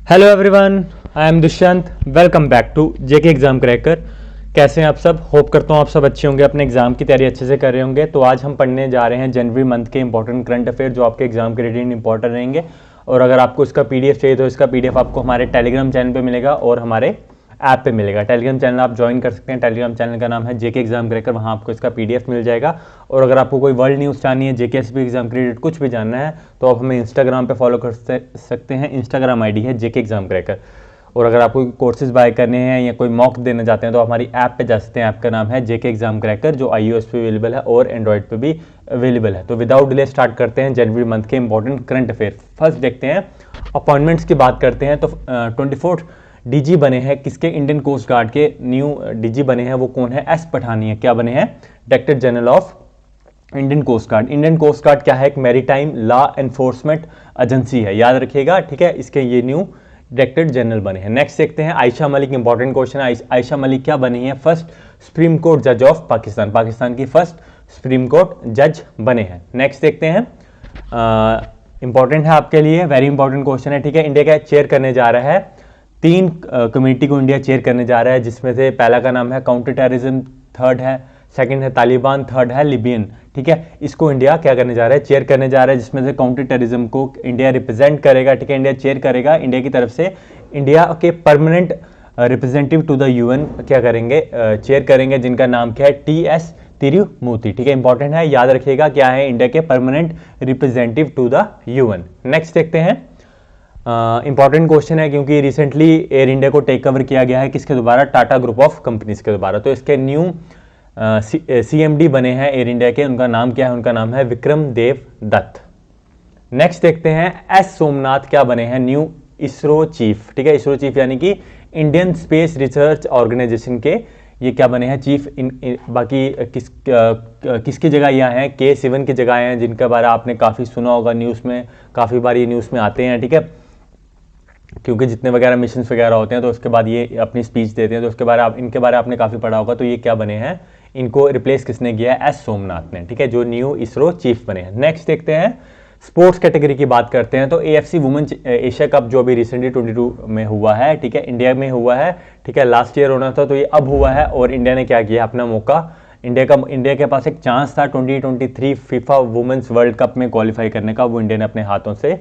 Hello everyone, I am Dushyant. Welcome back to JK exam cracker. कैसे हैं आप सब? होप करता हूँ आप सब अच्छे होंगे, अपने एग्जाम की तैयारी अच्छे से कर रहे होंगे। तो आज हम पढ़ने जा रहे हैं जनवरी मंथ के इंपॉर्टेंट करंट अफेयर जो आपके एग्जाम के रिलेटेड इंपॉर्टेंट रहेंगे। और अगर आपको इसका पीडीएफ चाहिए तो इसका पीडीएफ आपको हमारे टेलीग्राम चैनल पे मिलेगा और हमारे ऐप पे मिलेगा। टेलीग्राम चैनल आप ज्वाइन कर सकते हैं। टेलीग्राम चैनल का नाम है जेके एग्जाम क्रैकर, वहाँ आपको इसका पीडीएफ मिल जाएगा। और अगर आपको कोई वर्ल्ड न्यूज़ जाननी है, जेकेएसपी एग्जाम के रिलेटेड कुछ भी जानना है, तो आप हमें इंस्टाग्राम पे फॉलो कर सकते हैं। इंस्टाग्राम आईडी है जेके एग्जाम क्रैकर। और अगर आपको कोर्सेज बाय करने हैं या कोई मॉक देना चाहते हैं तो हमारी ऐप पे जा सकते हैं। ऐप का नाम है जेके एग्जाम क्रैकर, जो iOS पे अवेलेबल है और एंड्रॉइड पे भी अवेलेबल है। तो विदाउट डिले स्टार्ट करते हैं जनवरी मंथ के इंपॉर्टेंट करंट अफेयर। फर्स्ट देखते हैं, अपॉइंटमेंट्स की बात करते हैं। तो 24 डीजी बने हैं किसके? इंडियन कोस्ट गार्ड के न्यू डीजी बने हैं। वो कौन है? एस पठानिया। क्या बने हैं? Director general of Indian coast guard. Indian coast guard क्या है? एक मैरीटाइम लॉ एनफोर्समेंट एजेंसी है, याद रखिएगा, ठीक है। इसके ये न्यू डायरेक्टर जनरल बने हैं। नेक्स्ट देखते हैं, आयशा मलिक। इंपॉर्टेंट क्वेश्चन है, आयशा मलिक क्या बनी है? फर्स्ट सुप्रीम कोर्ट जज ऑफ पाकिस्तान। पाकिस्तान की फर्स्ट सुप्रीम कोर्ट जज बने हैं। नेक्स्ट देखते हैं, इंपॉर्टेंट है आपके लिए, वेरी इंपॉर्टेंट क्वेश्चन है, ठीक है। इंडिया का चेयर करने जा रहा है, 3 कमेटी को इंडिया चेयर करने जा रहा है, जिसमें से पहला का नाम है काउंटर टेररिज्म, थर्ड है, सेकंड है तालिबान, थर्ड है लिबियन, ठीक है। इसको इंडिया क्या करने जा रहा है? चेयर करने जा रहा है, जिसमें से काउंटर टेररिज्म को इंडिया रिप्रेजेंट करेगा, ठीक है। इंडिया चेयर करेगा। इंडिया की तरफ से इंडिया के permanent representative to the UN क्या करेंगे? चेयर करेंगे, जिनका नाम क्या है? टीएस तिरुमूर्ति, ठीक है। इंपॉर्टेंट है, याद रखिएगा क्या है? इंडिया के permanent representative to the UN. Next देखते हैं, इंपॉर्टेंट क्वेश्चन है क्योंकि रिसेंटली एयर इंडिया को टेक ओवर किया गया है किसके द्वारा? टाटा ग्रुप ऑफ कंपनीज के द्वारा। तो इसके न्यू सीएमडी बने हैं एयर इंडिया के। उनका नाम क्या है? उनका नाम है विक्रम देव दत्त। नेक्स्ट देखते हैं, एस सोमनाथ क्या बने हैं? न्यू इसरो चीफ, ठीक है। इसरो चीफ यानी कि इंडियन स्पेस रिसर्च ऑर्गेनाइजेशन के ये क्या बने हैं? चीफ। बाकी किसकी जगह ये आए हैं? के सिवन की जगह आए हैं, जिनके बारे आपने काफ़ी सुना होगा न्यूज़ में, काफ़ी बार ये न्यूज़ में आते हैं, ठीक है। क्योंकि जितने वगैरह मिशन वगैरह होते हैं तो उसके बाद ये अपनी स्पीच देते हैं, तो उसके बारे इनके बारे आपने काफ़ी पढ़ा होगा। तो ये क्या बने हैं? इनको रिप्लेस किसने किया है? एस सोमनाथ ने, ठीक है, जो न्यू इसरो चीफ बने हैं। नेक्स्ट देखते हैं, स्पोर्ट्स कैटेगरी की बात करते हैं। तो एएफसी वुमेन्स एशिया कप जो अभी रिसेंटली 22 में हुआ है, ठीक है, इंडिया में हुआ है, ठीक है। लास्ट ईयर होना था, तो ये अब हुआ है। और इंडिया ने क्या किया? अपना मौका, इंडिया के पास एक चांस था 2023 फीफा वुमेन्स वर्ल्ड कप में क्वालिफाई करने का, वो इंडिया ने अपने हाथों से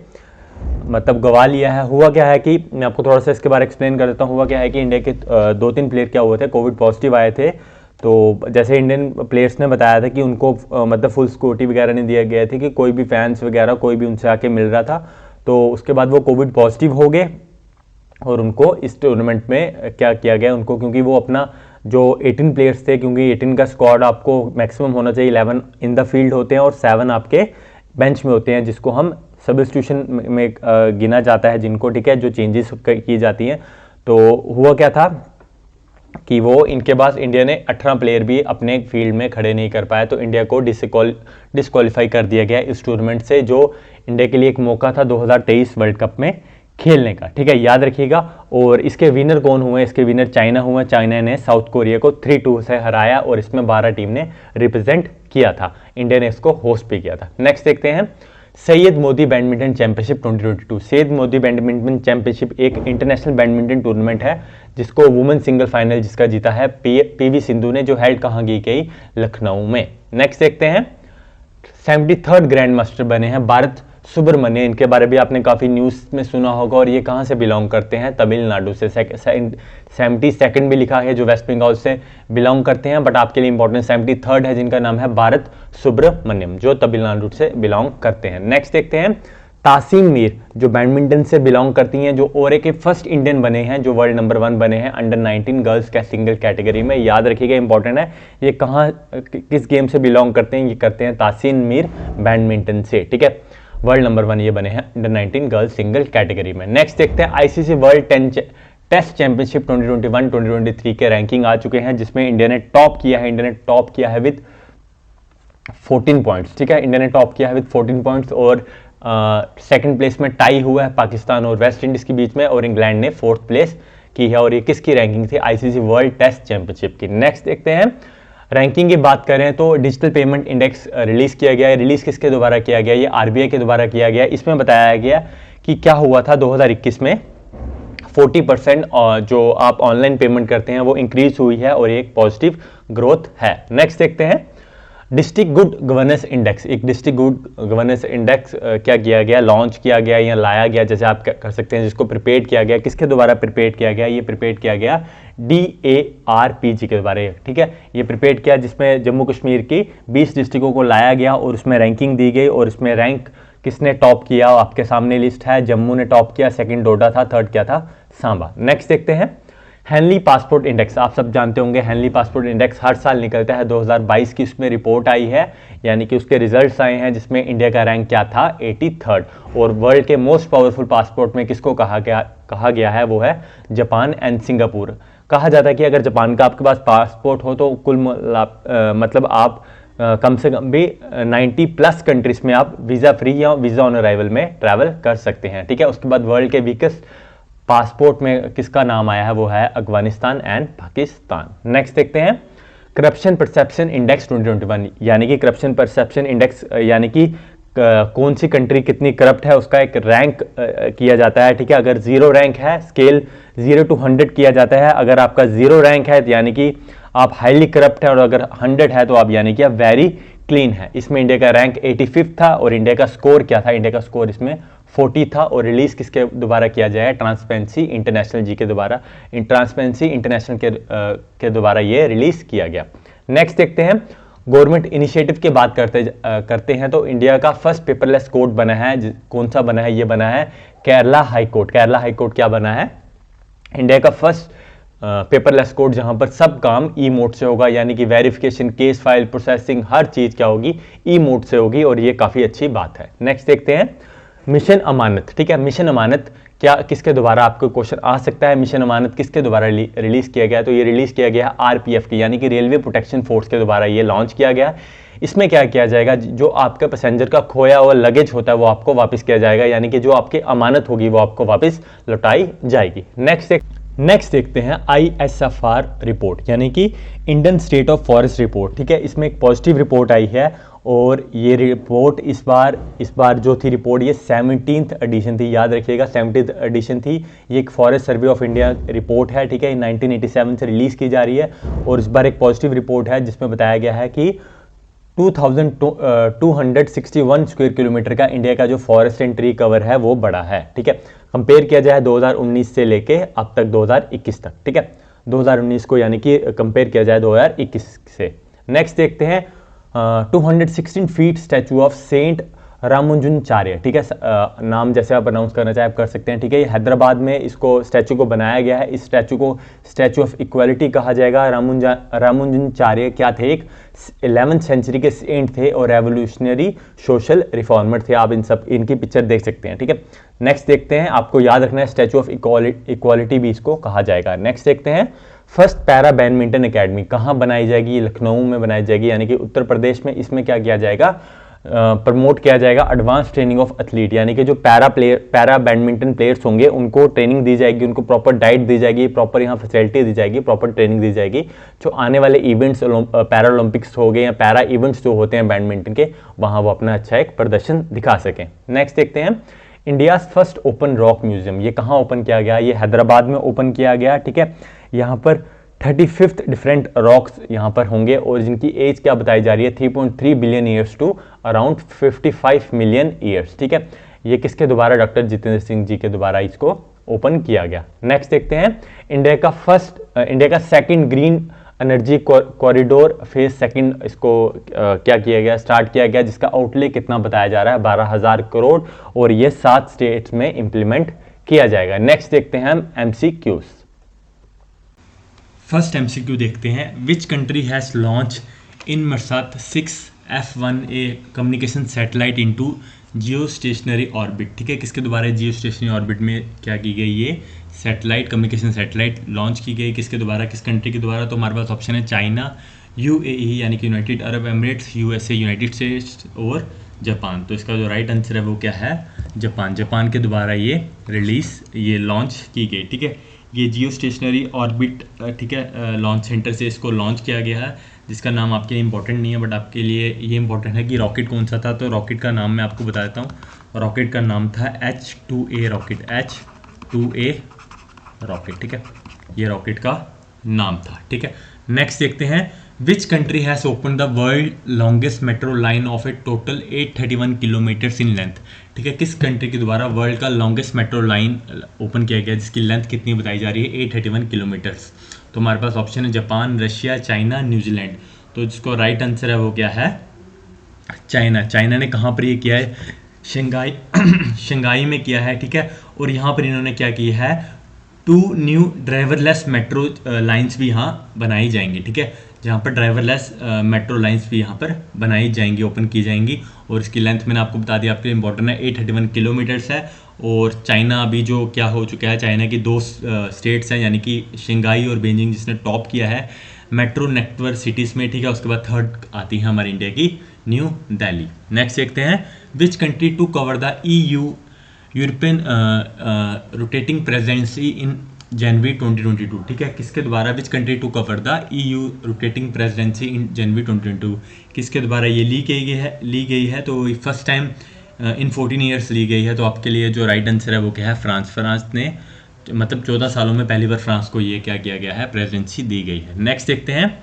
मतलब गवा लिया है। हुआ क्या है कि मैं आपको थोड़ा सा इसके बारे में एक्सप्लेन कर देता हूँ। हुआ क्या है कि इंडिया के 2-3 प्लेयर क्या हुए थे? कोविड पॉजिटिव आए थे। तो जैसे इंडियन प्लेयर्स ने बताया था कि उनको मतलब फुल सिक्योरिटी वगैरह नहीं दिया गया थी कि कोई भी फैंस वगैरह कोई भी उनसे आके मिल रहा था। तो उसके बाद वो कोविड पॉजिटिव हो गए और उनको इस टूर्नामेंट में क्या किया गया उनको, क्योंकि वो अपना जो 18 प्लेयर्स थे, क्योंकि 18 का स्क्वाड आपको मैक्सिमम होना चाहिए, 11 इन द फील्ड होते हैं और 7 आपके बेंच में होते हैं, जिसको हम सब्स्टिट्यूशन में गिना जाता है जिनको, ठीक है, जो चेंजेस की जाती हैं। तो हुआ क्या था कि वो इनके पास इंडिया ने 18 प्लेयर भी अपने फील्ड में खड़े नहीं कर पाए, तो इंडिया को डिस्क्वालीफाई कर दिया गया इस टूर्नामेंट से, जो इंडिया के लिए एक मौका था 2023 वर्ल्ड कप में खेलने का, ठीक है, याद रखिएगा। और इसके विनर कौन हुए? इसके विनर चाइना हुए। चाइना ने साउथ कोरिया को 3-2 से हराया और इसमें 12 टीम ने रिप्रेजेंट किया था। इंडिया ने इसको होस्ट भी किया था। नेक्स्ट देखते हैं, Syed Modi badminton championship 2022। Syed Modi badminton championship एक इंटरनेशनल बैडमिंटन टूर्नामेंट है जिसको वुमेन सिंगल फाइनल जिसका जीता है पीवी सिंधु ने, जो हेल्ड कहाँ की गई? लखनऊ में। नेक्स्ट देखते हैं, 73rd ग्रैंड मास्टर बने हैं भारत सुब्रमण्य। इनके बारे में आपने काफ़ी न्यूज़ में सुना होगा। और ये कहाँ से बिलोंग करते हैं? तमिलनाडु से। 72nd भी लिखा है, जो वेस्ट बंगाल से बिलोंग करते हैं, बट आपके लिए इंपॉर्टेंट 73rd है, जिनका नाम है भारत सुब्रमण्यम, जो तमिलनाडु से बिलोंग करते हैं। नेक्स्ट देखते हैं, तासीम मीर जो बैडमिंटन से बिलोंग करती हैं, जो ओरे के फर्स्ट इंडियन बने हैं, जो वर्ल्ड नंबर 1 बने हैं अंडर 19 गर्ल्स का सिंगल कैटेगरी में। याद रखिएगा, इंपॉर्टेंट है, ये कहाँ किस गेम से बिलोंग करते हैं? ये करते हैं तासीम मीर बैडमिंटन से, ठीक है। वर्ल्ड नंबर 1 ये बने हैं अंडर 19 गर्ल्स सिंगल कैटेगरी में। नेक्स्ट देखते हैं, आईसीसी वर्ल्ड टेस्ट चैंपियनशिप 2021-2023 के रैंकिंग आ चुके हैं, जिसमें इंडिया ने टॉप किया है। इंडिया ने टॉप किया है विद 14 पॉइंट्स, ठीक है। इंडिया ने टॉप किया है विद 14 पॉइंट्स और सेकंड प्लेस में टाई हुआ है पाकिस्तान और वेस्ट इंडीज के बीच में, और इंग्लैंड ने 4th प्लेस की है। और ये किसकी रैंकिंग थी? आईसीसी वर्ल्ड टेस्ट चैंपियनशिप की। नेक्स्ट देखते हैं, रैंकिंग की बात करें तो डिजिटल पेमेंट इंडेक्स रिलीज किया गया है। रिलीज किसके द्वारा किया गया? ये आरबीआई के द्वारा किया गया। इसमें बताया गया कि क्या हुआ था 2021 में 40% जो आप ऑनलाइन पेमेंट करते हैं वो इंक्रीज हुई है और एक पॉजिटिव ग्रोथ है। नेक्स्ट देखते हैं डिस्ट्रिक्ट गुड गवर्नेंस इंडेक्स। एक डिस्ट्रिक्ट गुड गवर्नेंस इंडेक्स क्या किया गया, लॉन्च किया गया या लाया गया, जैसे आप कर सकते हैं, जिसको प्रिपेयर किया गया, किसके द्वारा प्रिपेयर किया गया, ये प्रिपेयर किया गया DARPG के द्वारा, ठीक है, ये प्रिपेयर किया, जिसमें जम्मू कश्मीर की 20 डिस्ट्रिक्टों को लाया गया और उसमें रैंकिंग दी गई और उसमें रैंक किसने टॉप किया, आपके सामने लिस्ट है, जम्मू ने टॉप किया, सेकंड डोडा था, थर्ड क्या था, सांबा। नेक्स्ट देखते हैं हेनली पासपोर्ट इंडेक्स। आप सब जानते होंगे हेनली पासपोर्ट इंडेक्स हर साल निकलता है, 2022 की उसमें रिपोर्ट आई है, यानी कि उसके रिजल्ट्स आए हैं, जिसमें इंडिया का रैंक क्या था, 83rd। और वर्ल्ड के मोस्ट पावरफुल पासपोर्ट में किसको कहा गया है, वो है जापान एंड सिंगापुर। कहा जाता है कि अगर जापान का आपके पास पासपोर्ट हो तो कुल मतलब आप कम से कम भी 90+ कंट्रीज में आप वीज़ा फ्री या वीज़ा ऑन अराइवल में ट्रैवल कर सकते हैं, ठीक है। उसके बाद वर्ल्ड के वीकेस्ट पासपोर्ट में किसका नाम आया है, वो है अफगानिस्तान एंड पाकिस्तान। नेक्स्ट देखते हैं करप्शन परसेप्शन इंडेक्स 2021, यानी कि करप्शन परसेप्शन इंडेक्स यानी कि कौन सी कंट्री कितनी करप्ट है उसका एक रैंक किया जाता है, ठीक है। अगर 0 रैंक है, स्केल 0 to 100 किया जाता है, अगर आपका 0 रैंक है यानी कि आप हाईली करप्ट है और अगर 100 है तो आप यानी कि आप वेरी क्लीन है। इसमें इंडिया का रैंक 85 था और इंडिया का स्कोर क्या था, इंडिया का स्कोर इसमें 40 था। और रिलीज किसके द्वारा किया जाए, ट्रांसपेरेंसी इंटरनेशनल जी के द्वारा, ट्रांसपेरेंसी इंटरनेशनल के द्वारा ये रिलीज किया गया। नेक्स्ट देखते हैं गवर्नमेंट इनिशिएटिव की बात करते हैं तो इंडिया का फर्स्ट पेपरलेस कोर्ट बना है, कौन सा बना है, ये बना है Kerala high court. Kerala high court क्या बना है, इंडिया का फर्स्ट पेपरलेस कोर्ट, जहां पर सब काम ई मोड से होगा, यानी कि वेरिफिकेशन, केस फाइल प्रोसेसिंग, हर चीज क्या होगी, ई मोड से होगी और ये काफी अच्छी बात है। नेक्स्ट देखते हैं मिशन अमानत, ठीक है। मिशन अमानत क्या किसके द्वारा, आपको क्वेश्चन आ सकता है, मिशन अमानत किसके द्वारा रिलीज किया गया, तो ये रिलीज किया गया RPF की, यानी कि रेलवे प्रोटेक्शन फोर्स के द्वारा ये लॉन्च किया गया। इसमें क्या किया जाएगा, जो आपका पैसेंजर का खोया हुआ लगेज होता है वो आपको वापस किया जाएगा, यानी कि जो आपकी अमानत होगी वो आपको वापस लौटाई जाएगी। नेक्स्ट देखते हैं ISFR रिपोर्ट, यानी कि Indian state of forest report, ठीक है। इसमें एक पॉजिटिव रिपोर्ट आई है और ये रिपोर्ट इस बार जो थी रिपोर्ट, ये 17th एडिशन थी, याद रखिएगा 17th एडिशन थी। ये एक forest survey of India report है, ठीक है, 1987 से रिलीज की जा रही है और इस बार एक पॉजिटिव रिपोर्ट है जिसमें बताया गया है कि 2261 स्क्वायर किलोमीटर का इंडिया का जो फॉरेस्ट एंड ट्री कवर है वो बड़ा है, ठीक है। कंपेयर किया जाए 2019 से लेके अब तक 2021 तक, ठीक है, 2019 को यानी कि कंपेयर किया जाए 2021 से। नेक्स्ट देखते हैं 216 फीट स्टैचू ऑफ सेंट रामानुजनाचार्य, ठीक है, नाम जैसे आप अनाउंस करना चाहे आप कर सकते हैं, ठीक है। ये हैदराबाद में इसको स्टैचू को बनाया गया है। इस स्टैचू को स्टैचू ऑफ इक्वालिटी कहा जाएगा। रामानुजनाचार्य क्या थे, एक 11th सेंचुरी के सेंट थे और रेवोल्यूशनरी सोशल रिफॉर्मर थे। आप इनकी पिक्चर देख सकते हैं, ठीक है। नेक्स्ट देखते हैं, आपको याद रखना है स्टैचू ऑफ इक्वालिटी भी इसको कहा जाएगा। नेक्स्ट देखते हैं फर्स्ट पैरा बैडमिंटन एकेडमी कहाँ बनाई जाएगी, लखनऊ में बनाई जाएगी, यानी कि उत्तर प्रदेश में। इसमें क्या किया जाएगा, प्रमोट किया जाएगा एडवांस ट्रेनिंग ऑफ एथलीट, यानी कि जो पैरा बैडमिंटन प्लेयर्स होंगे उनको ट्रेनिंग दी जाएगी, उनको प्रॉपर डाइट दी जाएगी, प्रॉपर यहाँ फैसिलिटी दी जाएगी, प्रॉपर ट्रेनिंग दी जाएगी, जो आने वाले इवेंट्स पैरा ओलंपिक्स हो गए या पैरा इवेंट्स जो होते हैं बैडमिंटन के, वहाँ वो अपना अच्छा एक प्रदर्शन दिखा सकें। नेक्स्ट देखते हैं India first open rock museum, ये कहाँ ओपन किया गया, ये हैदराबाद में ओपन किया गया, ठीक है। यहाँ पर 35 डिफरेंट रॉक्स यहाँ पर होंगे और जिनकी एज क्या बताई जा रही है, 3.3 billion years to around 55 million years, ठीक है। ये किसके द्वारा, डॉक्टर जितेंद्र सिंह जी के द्वारा इसको ओपन किया गया। नेक्स्ट देखते हैं इंडिया का second green energy corridor phase second, इसको क्या किया गया, स्टार्ट किया गया, जिसका आउटले कितना बताया जा रहा है, 12,000 करोड़ और ये 7 स्टेट्स में इंप्लीमेंट किया जाएगा। नेक्स्ट देखते हैं हम MCQs। फर्स्ट MCQ देखते हैं, which country has launch Inmarsat 6 F1A communication satellite into geostationary orbit, ठीक है। किसके द्वारा जियो स्टेशनरी ऑर्बिट में क्या की गई, ये सैटेलाइट कम्युनिकेशन सैटेलाइट लॉन्च की गई, किसके द्वारा, किस कंट्री के द्वारा, तो हमारे पास ऑप्शन है चाइना, UAE यानी कि United Arab Emirates, USA United states और जापान। तो इसका जो राइट आंसर है वो क्या है, जापान के द्वारा ये लॉन्च की गई, ठीक है। ये जियो स्टेशनरी ऑर्बिट, ठीक है, लॉन्च सेंटर से इसको लॉन्च किया गया है, जिसका नाम आपके लिए इंपॉर्टेंट नहीं है बट आपके लिए ये इंपॉर्टेंट है कि रॉकेट कौन सा था। तो रॉकेट का नाम मैं आपको बता देता हूँ, रॉकेट का नाम था H2A रॉकेट, H2A रॉकेट, ठीक है, ये रॉकेट का नाम था, ठीक है। नेक्स्ट देखते हैं, which country has open the world longest metro line of A total 831 kilometres in length, ठीक है, किस कंट्री के द्वारा वर्ल्ड का लॉन्गेस्ट मेट्रो लाइन ओपन किया गया जिसकी लेंथ कितनी बताई जा रही है, 831 किलोमीटर्स। तो हमारे पास ऑप्शन है जापान, रशिया, चाइना, न्यूजीलैंड। तो जिसको राइट आंसर है वो क्या है, चाइना। चाइना ने कहाँ पर ये किया है, शंघाई शंघाई में किया है, ठीक है। और यहाँ पर इन्होंने क्या किया है, 2 न्यू ड्राइवरलेस मेट्रो लाइंस भी यहाँ बनाई जाएंगी, ठीक है, जहाँ पर ड्राइवरलेस मेट्रो लाइंस भी यहाँ पर बनाई जाएंगी, ओपन की जाएंगी। और इसकी लेंथ मैंने आपको बता दिया, आपके लिए इंपॉर्टेंट है, 831 किलोमीटर्स है। और चाइना अभी जो क्या हो चुका है, चाइना की 2 स्टेट्स हैं, यानी कि शंघाई और बीजिंग, जिसने टॉप किया है मेट्रो नेटवर्क सिटीज़ में, ठीक है। उसके बाद थर्ड आती है हमारी इंडिया की न्यू दिल्ली। नेक्स्ट देखते हैं, which country to cover the European rotating presidency in January 2022, ठीक है, किसके द्वारा, which country to cover the EU rotating presidency in January 2022, किसके द्वारा ये ली गई है। तो फर्स्ट टाइम इन 14 ईयर्स ली गई है। तो आपके लिए जो राइट आंसर है वो क्या है, फ्रांस। फ्रांस ने मतलब 14 सालों में पहली बार फ्रांस को ये क्या किया गया है, प्रेसिडेंसी दी गई है। नेक्स्ट देखते हैं,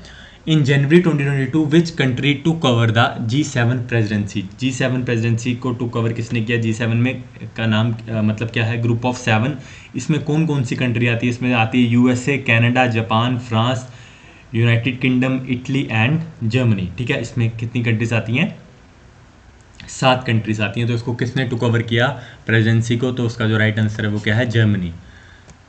in January 2022 which country to cover the G7 presidency, G7 presidency को टू कवर किसने किया, G7 में का नाम मतलब क्या है, ग्रुप ऑफ 7। इसमें कौन कौन सी कंट्री आती है, इसमें आती है USA, Canada, Japan, France, United kingdom, Italy and Germany, ठीक है। इसमें कितनी कंट्रीज आती हैं, 7 कंट्रीज आती हैं। तो इसको किसने टू कवर किया प्रेसिडेंसी को, तो उसका जो राइट आंसर है वो क्या है, जर्मनी।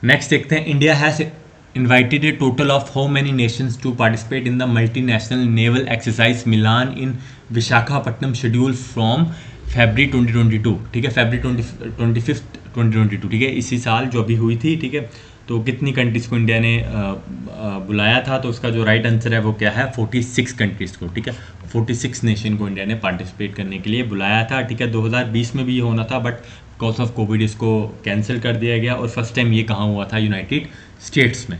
नेक्स्ट देखते हैं, India has invited a total of how many nations to participate in the multinational naval exercise Milan in Visakhapatnam schedule from February 2022, ठीक है, February 25 2022, ठीक है, इसी साल जो अभी हुई थी, ठीक है। तो कितनी कंट्रीज़ को इंडिया ने बुलाया था, तो उसका जो राइट आंसर है वो क्या है, 46 कंट्रीज़ को, ठीक है, 46 नेशन को इंडिया ने पार्टिसिपेट करने के लिए बुलाया था, ठीक है। 2020 में भी ये होना था, बट बिकॉज ऑफ कोविड इसको कैंसिल कर दिया गया। और फर्स्ट टाइम ये कहाँ हुआ था, यूनाइटेड स्टेट्स में।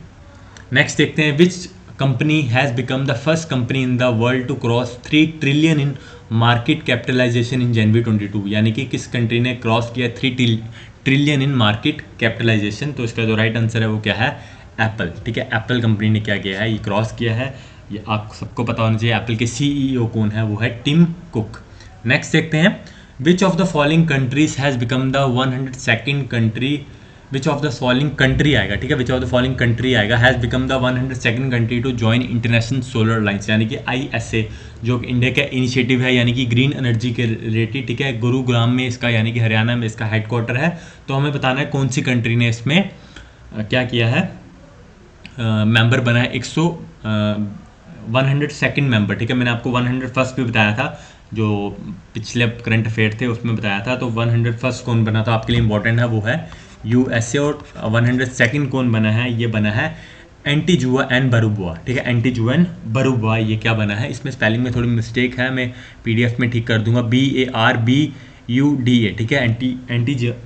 नेक्स्ट देखते हैं, which company has become the first company in the world to cross 3 trillion in market capitalization in January 2022, यानी कि किस कंट्री ने क्रॉस किया 3 ट्रिलियन इन मार्केट कैपिटलाइजेशन। तो इसका जो राइट आंसर है वो क्या है, एप्पल, ठीक है। एप्पल कंपनी ने क्या किया है, ये क्रॉस किया है। ये आप सबको पता होना चाहिए, एप्पल के CEO कौन है, वो है टिम कुक। नेक्स्ट देखते हैं, which of the following countries has become the 102nd country, which of the following country आएगा, ठीक है, which of the following country आएगा, has become the 102nd country to join international solar alliance, यानी कि ISA, जो India का initiative है, यानी कि ग्रीन एनर्जी के रिलेटेड, ठीक है। गुरुग्राम में इसका, यानी कि हरियाणा में इसका हेडक्वार्टर है। तो हमें बताना है कौन सी कंट्री ने इसमें क्या किया है, मेंबर बना है, 102nd मेंबर, ठीक है। मैंने आपको 101st भी बताया था, जो पिछले करंट अफेयर थे उसमें बताया था। तो 101st कौन बना था आपके लिए इंपॉर्टेंट है, वो है USA। और 102nd कौन बना है, ये बना है एंटीजुआ एंड बरुबुआ, ठीक है, एंटीजुआ एंड बरुबुआ, ये क्या बना है, इसमें स्पेलिंग में थोड़ी मिस्टेक है, मैं PDF में ठीक कर दूंगा, BARBUDA, ठीक है,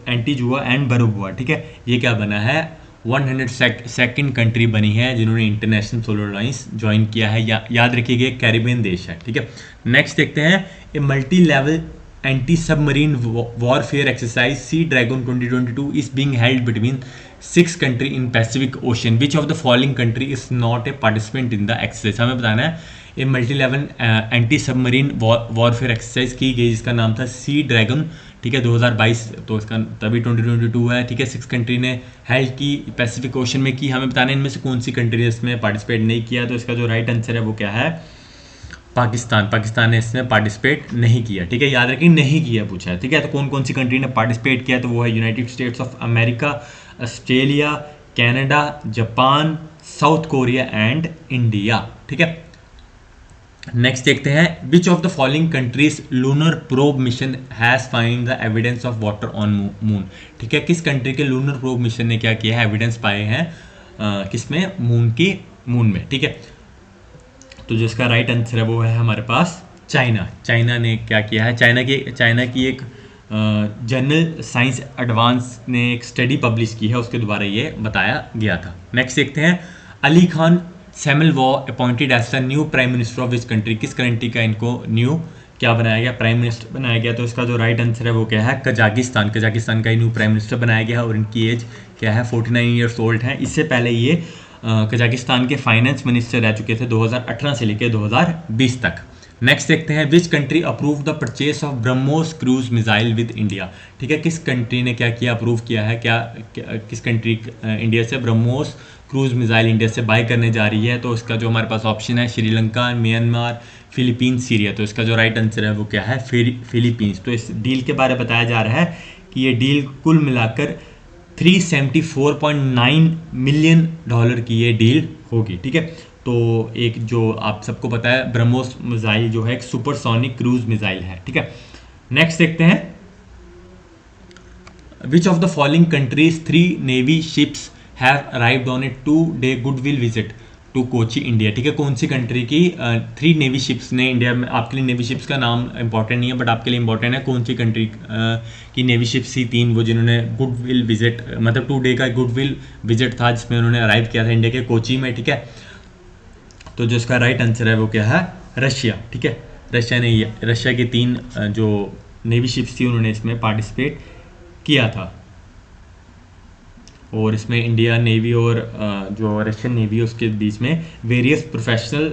एंटीजुआ एंड बरुबुआ, ठीक है। ये क्या बना है, 102nd कंट्री बनी है जिन्होंने इंटरनेशनल सोलर लाइन्स ज्वाइन किया है। याद रखिएगा, कैरिबियन देश है, ठीक है। नेक्स्ट देखते हैं, a multi level anti submarine warfare exercise Sea Dragon 2022 is being held between 6 country in Pacific Ocean, which of the following country is not a participant in the exercise. हमें बताना है, ये multi level anti submarine warfare exercise की गई जिसका नाम था sea dragon, ठीक है, 2022। तो इसका तभी 2022 है, ठीक है। 6 कंट्री ने हेल्ड की, पैसिफिक ओशन में की। हमें बताना है इनमें से कौन सी कंट्री ने इसमें पार्टिसिपेट नहीं किया। तो इसका जो राइट आंसर है वो क्या है, पाकिस्तान। पाकिस्तान ने इसमें पार्टिसिपेट नहीं किया, ठीक है, याद रखिए, नहीं किया पूछा है, ठीक है। तो कौन कौन सी कंट्री ने पार्टिसिपेट किया, तो वो है United states of America, Australia, Canada, Japan, south Korea and India, ठीक है। नेक्स्ट देखते हैं, which of the following countries lunar probe mission has find the evidence of water on moon, ठीक है। किस कंट्री के लूनर प्रोब मिशन ने क्या किया है, एविडेंस पाए हैं किसमें, मून में, ठीक है। तो जिसका राइट आंसर है वो है हमारे पास चाइना। चाइना ने क्या किया है, चाइना की एक जर्नल साइंस एडवांस ने एक स्टडी पब्लिश की है, उसके द्वारा ये बताया गया था। नेक्स्ट देखते हैं, Alikhan Smailov appointed as the new prime minister of which country, किस कंट्री का इनको न्यू क्या बनाया गया, प्राइम मिनिस्टर बनाया गया। तो इसका जो राइट आंसर है वो क्या है, कजाकिस्तान। कजाकिस्तान का ही न्यू प्राइम मिनिस्टर बनाया गया और इनकी एज क्या है, 49 ईयर्स ओल्ड है। इससे पहले ये कजाकिस्तान के फाइनेंस मिनिस्टर रह चुके थे 2018 से लेकर 2020 तक। नेक्स्ट देखते हैं, which country approve the purchase of BrahMos cruise missile with India. ठीक है, किस कंट्री ने क्या किया, अप्रूव किया है, किस कंट्री इंडिया से ब्रह्मोस क्रूज मिसाइल इंडिया से बाय करने जा रही है। तो इसका जो हमारे पास ऑप्शन है, श्रीलंका, म्यांमार, फिलीपींस, सीरिया। तो इसका जो राइट आंसर है वो क्या है, फिलीपींस। तो इस डील के बारे में बताया जा रहा है कि ये डील कुल मिलाकर 374.9 मिलियन डॉलर की ये डील होगी। ठीक है, तो एक जो आप सबको पता है ब्रह्मोस मिसाइल जो है एक सुपरसोनिक क्रूज मिसाइल है। ठीक है, नेक्स्ट देखते हैं, which of the following countries 3 navy ships have arrived on a 2-day goodwill visit to Kochi India. ठीक है, कौन सी कंट्री की 3 नेवी शिप्स ने इंडिया में, आपके लिए नेवी शिप्स का नाम इंपॉर्टेंट नहीं है बट आपके लिए इंपॉर्टेंट है, कौन सी कंट्री की नेवी शिप्स थी 3 वो जिन्होंने गुडविल विजिट, मतलब 2 डे का गुडविल विजिट था जिसमें उन्होंने अराइव किया था इंडिया के कोची में। ठीक है, तो जो इसका राइट आंसर है वो क्या है, रशिया। ठीक है, रशिया की 3 जो नेवी शिप्स थी उन्होंने इसमें पार्टिसिपेट किया था। और इसमें इंडिया नेवी और जो रशियन नेवी उसके बीच में वेरियस प्रोफेशनल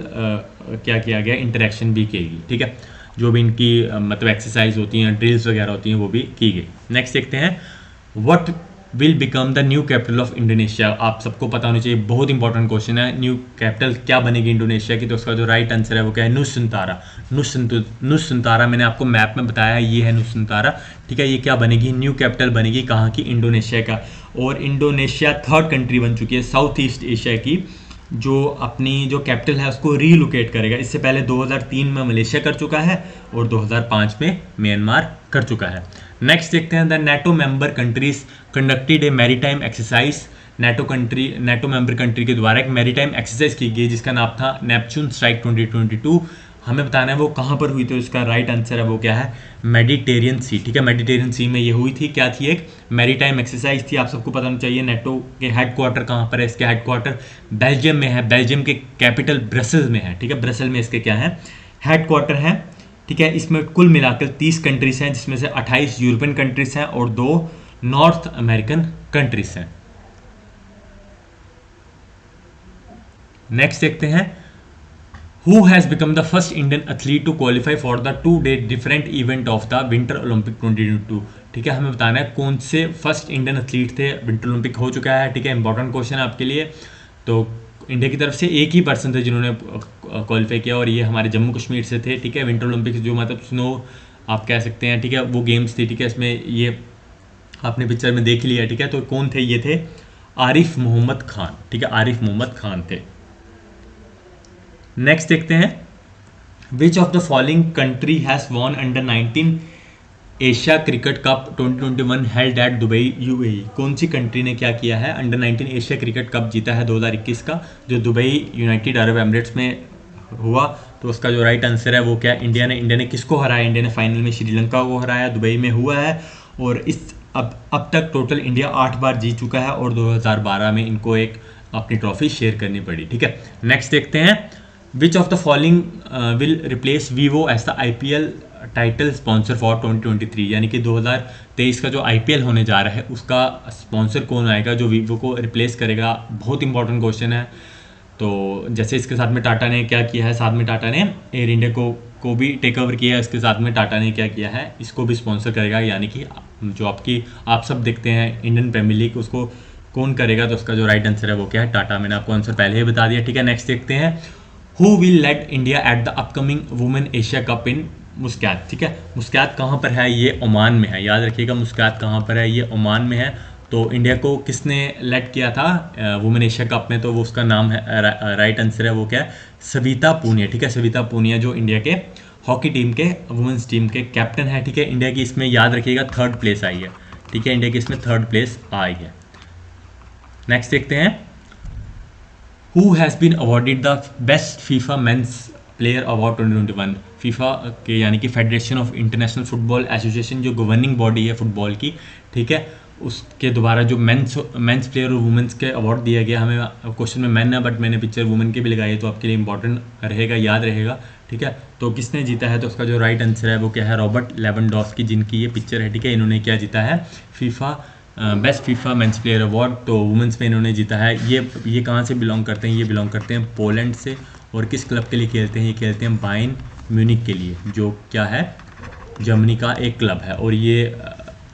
क्या किया गया, इंटरेक्शन भी की गई। ठीक है, जो भी इनकी मतलब एक्सरसाइज होती हैं, ड्रिल्स वगैरह होती हैं वो भी की गई। नेक्स्ट देखते हैं, what will become the new capital of Indonesia. आप सबको पता होना चाहिए, बहुत इंपॉर्टेंट क्वेश्चन है, न्यू कैपिटल क्या बनेगी इंडोनेशिया की। तो उसका जो राइट आंसर है वो क्या है, नुसंतारा। नुसंतारा मैंने आपको मैप में बताया, ये है नुसंतारा। ठीक है, ये क्या बनेगी, न्यू कैपिटल बनेगी कहाँ की, इंडोनेशिया का। और इंडोनेशिया 3rd कंट्री बन चुकी है साउथ ईस्ट एशिया की जो अपनी जो कैपिटल है उसको रीलोकेट करेगा। इससे पहले 2003 में मलेशिया कर चुका है और 2005 में म्यांमार कर चुका है। नेक्स्ट देखते हैं, the NATO member countries conducted A maritime exercise. NATO member country के द्वारा एक मैरीटाइम एक्सरसाइज की गई जिसका नाम था नेपच्यून स्ट्राइक 2022। हमें बताना है वो कहाँ पर हुई। तो इसका राइट आंसर है वो क्या है, मेडिटेरियन सी। ठीक है, मेडिटेरियन सी में ये हुई थी। क्या थी, एक मैरीटाइम एक्सरसाइज थी। आप सबको पता होना चाहिए नेटो के हेडक्वार्टर कहाँ पर है, इसके हेडक्वार्टर बेल्जियम में है, बेल्जियम के कैपिटल ब्रसेल्स में है। ठीक है, ब्रसेल में इसके क्या है, हेडक्वार्टर है। ठीक है, इसमें कुल मिलाकर 30 कंट्रीज हैं जिसमें से 28 यूरोपियन कंट्रीज हैं और 2 नॉर्थ अमेरिकन कंट्रीज हैं। नेक्स्ट देखते हैं, Who has become the first Indian athlete to qualify for the 2-day different event of the Winter Olympic 2022। ठीक है, हमें बताना है कौन से फर्स्ट इंडियन एथलीट थे, विंटर ओलंपिक हो चुका है। ठीक है, इंपॉर्टेंट क्वेश्चन है आपके लिए। तो इंडिया की तरफ से एक ही पर्सन थे जिन्होंने क्वालिफाई किया और ये हमारे जम्मू कश्मीर से थे। ठीक है, विंटर ओलंपिक जो मतलब स्नो आप कह सकते हैं। ठीक है, वो गेम्स थे। ठीक है, इसमें ये आपने पिक्चर में देख लिया। ठीक है, तो कौन थे, ये थे आरिफ मोहम्मद खान। ठीक है, आरिफ मोहम्मद खान थे। नेक्स्ट देखते हैं, which of the following country has won under 19 Asia cricket cup 2021 held at Dubai UAE. कौन सी कंट्री ने क्या किया है, अंडर 19 एशिया क्रिकेट कप जीता है 2021 का जो दुबई यूनाइटेड अरब एमिरेट्स में हुआ। तो उसका जो राइट आंसर है वो क्या, इंडिया ने। इंडिया ने किसको हराया, इंडिया ने फाइनल में श्रीलंका को हराया, दुबई में हुआ है। और इस अब तक टोटल इंडिया 8 बार जीत चुका है और 2012 में इनको एक अपनी ट्रॉफी शेयर करनी पड़ी। ठीक है, नेक्स्ट देखते हैं, which of the following will replace Vivo as the IPL title sponsor for 2023। यानी कि 2023 का जो IPL होने जा रहा है उसका स्पॉन्सर कौन आएगा जो वीवो को रिप्लेस करेगा। बहुत इंपॉर्टेंट क्वेश्चन है। तो जैसे इसके साथ में टाटा ने क्या किया है, साथ में टाटा ने एयर इंडिया को भी टेक ओवर किया है, इसके साथ में टाटा ने क्या किया है, इसको भी स्पॉन्सर करेगा। यानी कि जो आप सब देखते हैं इंडियन प्रीमियर लीग उसको कौन करेगा। तो उसका जो राइट आंसर है वो क्या है, टाटा। मैंने आपको आंसर पहले ही बता दिया। ठीक है, नेक्स्ट देखते हैं, Who will lead India at the upcoming Women Asia Cup in मुस्कात। ठीक है, मुस्कात कहाँ पर है, ये ओमान में है। याद रखिएगा मुस्कात कहाँ पर है, ये ओमान में है। तो इंडिया को किसने लेड किया था वुमेन एशिया कप में, तो वो उसका नाम है, राइट आंसर है वो क्या है, सविता पूनिया। ठीक है, सविता पूनिया जो इंडिया के हॉकी टीम के वुमेन्स टीम के कैप्टन है। ठीक है, इंडिया की इसमें याद रखिएगा 3rd प्लेस आई है। ठीक है, इंडिया की इसमें 3rd प्लेस आई है। नेक्स्ट देखते हैं, Who has been awarded the best FIFA Men's Player Award 2021। FIFA के यानी कि federation of international football association जो गवर्निंग बॉडी है फुटबॉल की। ठीक है, उसके द्वारा जो मेंस प्लेयर और वुमेंस के अवार्ड दिया गया। हमें क्वेश्चन में मैन है बट मैंने पिक्चर वुमेन की भी लगाई है तो आपके लिए इंपॉर्टेंट रहेगा, याद रहेगा। ठीक है। तो किसने जीता है, तो उसका जो राइट आंसर है वो क्या है, रॉबर्ट लेवेंडोस्की, जिनकी ये पिक्चर है, ठीक है। इन्होंने क्या जीता है, FIFA best FIFA men's player award. तो वुमेंस में इन्होंने जीता है। ये कहाँ से बिलोंग करते हैं, ये बिलोंग करते हैं पोलैंड से। और किस क्लब के लिए खेलते हैं, ये खेलते हैं बायर्न म्यूनिख के लिए, जो क्या है, जर्मनी का एक क्लब है। और ये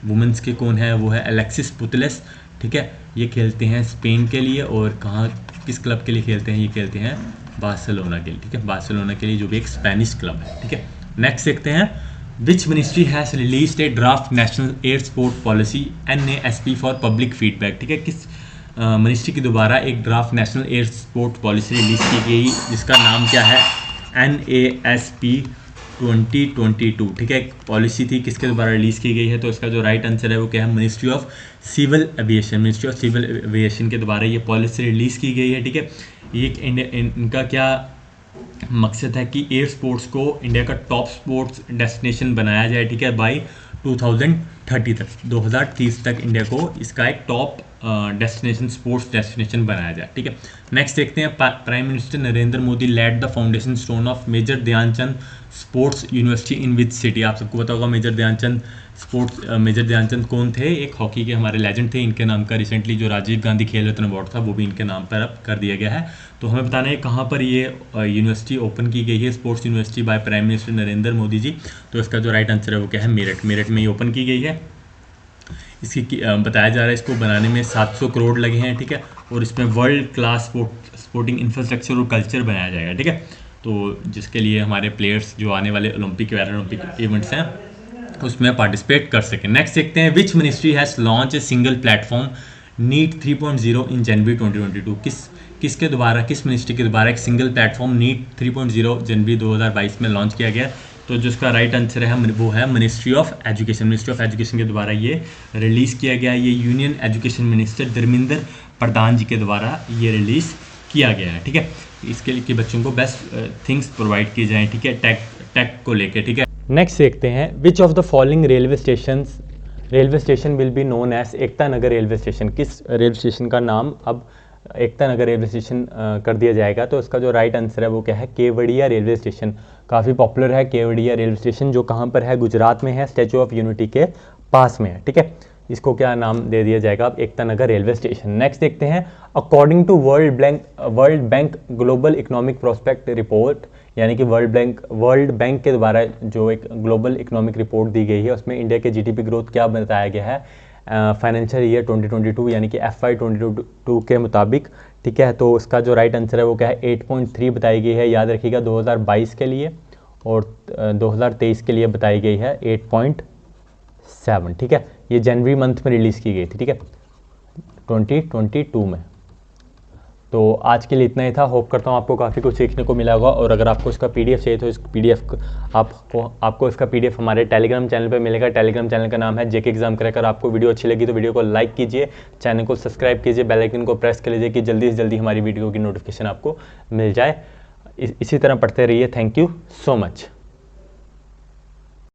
वुमेंस के कौन है, वो है अलेक्सिस पुतलेस, ठीक है। ये खेलते हैं स्पेन के लिए। और कहाँ, किस क्लब के लिए खेलते हैं, ये खेलते हैं बार्सिलोना के लिए, ठीक है, बार्सिलोना के लिए, जो भी एक स्पेनिश क्लब है, ठीक है। नेक्स्ट देखते हैं, which ministry has released A draft national air sport policy NASP for public feedback, ठीक है। किस मिनिस्ट्री की दोबारा एक draft national air sport policy release की गई, जिसका नाम क्या है, NASP 2022, ठीक है। एक पॉलिसी थी, किसके द्वारा रिलीज़ की गई है, तो इसका जो राइट आंसर है वो क्या है, ministry of civil aviation, ministry of civil aviation के द्वारा ये पॉलिसी रिलीज़ की गई है, ठीक है। ये इनका क्या मकसद है कि एयर स्पोर्ट्स को इंडिया का टॉप स्पोर्ट्स डेस्टिनेशन बनाया जाए, ठीक है, बाई 2030 तक, 2030 तक इंडिया को इसका एक टॉप डेस्टिनेशन, स्पोर्ट्स डेस्टिनेशन बनाया जाए, ठीक है। नेक्स्ट देखते हैं, prime minister Narendra Modi laid the foundation stone of Major Dhyan Chand sports university in which city. आप सबको पता होगा मेजर ध्यानचंद कौन थे, एक हॉकी के हमारे लेजेंड थे। इनके नाम का रिसेंटली जो राजीव गांधी खेल रत्न अवार्ड था वो भी इनके नाम पर अब कर दिया गया है। तो हमें बताना है कहाँ पर ये यूनिवर्सिटी ओपन की गई है, sports university by prime minister Narendra Modi ji. तो इसका जो राइट आंसर है वो क्या है, मेरठ में ये ओपन की गई है। इसकी बताया जा रहा है इसको बनाने में 700 करोड़ लगे हैं, ठीक है। और इसमें वर्ल्ड क्लास स्पोर्टिंग इंफ्रास्ट्रक्चर और कल्चर बनाया जाएगा, ठीक है। तो जिसके लिए हमारे प्लेयर्स जो आने वाले ओलंपिक पैरा ओलंपिक इवेंट्स हैं उसमें पार्टिसिपेट कर सकें। नेक्स्ट देखते हैं, which ministry has launch a single platform NEAT 3.0 in January 2022। किसके द्वारा, किस मिनिस्ट्री के द्वारा एक सिंगल प्लेटफॉर्म नीट 3.0 जनवरी 2022 में लॉन्च किया गया। तो जिसका राइट आंसर है वो है ministry of education, ministry of education के द्वारा ये रिलीज़ किया गया। ये union education minister Dharmendra Pradhan जी के द्वारा ये रिलीज़ किया गया है, ठीक है। इसके लिए कि बच्चों को बेस्ट थिंग्स प्रोवाइड किए जाएँ, ठीक है, टेक को लेके, ठीक है। नेक्स्ट देखते हैं, which of the following railway station will be known as Ekta Nagar railway station. किस रेलवे स्टेशन का नाम अब एकता नगर रेलवे स्टेशन कर दिया जाएगा। तो इसका जो राइट आंसर है वो क्या है, केवड़िया रेलवे स्टेशन। काफ़ी पॉपुलर है केवड़िया रेलवे स्टेशन, जो कहाँ पर है, गुजरात में है, स्टैचू ऑफ यूनिटी के पास में है, ठीक है। इसको क्या नाम दे दिया जाएगा अब, Ekta Nagar railway station. Next देखते हैं, according to World Bank global economic prospect report, यानी कि वर्ल्ड बैंक के द्वारा जो एक ग्लोबल इकोनॉमिक रिपोर्ट दी गई है, उसमें इंडिया के GDP ग्रोथ क्या बताया गया है, फाइनेंशियल ईयर 2022 यानी कि FY 2022 के मुताबिक, ठीक है। तो उसका जो राइट आंसर है वो क्या है, 8.3 बताई गई है। याद रखिएगा 2022 के लिए, और 2023 के लिए बताई गई है 8.7, ठीक है। ये जनवरी मंथ में रिलीज़ की गई थी, ठीक है, 2022 में। तो आज के लिए इतना ही था। होप करता हूँ आपको काफ़ी कुछ सीखने को मिला होगा। और अगर आपको इसका PDF चाहिए तो इस PDF आपको इसका PDF हमारे टेलीग्राम चैनल पे मिलेगा। टेलीग्राम चैनल का नाम है JK एग्जाम क्रैकर। आपको वीडियो अच्छी लगी तो वीडियो को लाइक कीजिए, चैनल को सब्सक्राइब कीजिए, बेल आइकन को प्रेस कर लीजिए कि जल्दी से जल्दी हमारी वीडियो की नोटिफिकेशन आपको मिल जाए। इसी तरह पढ़ते रहिए। Thank you so much.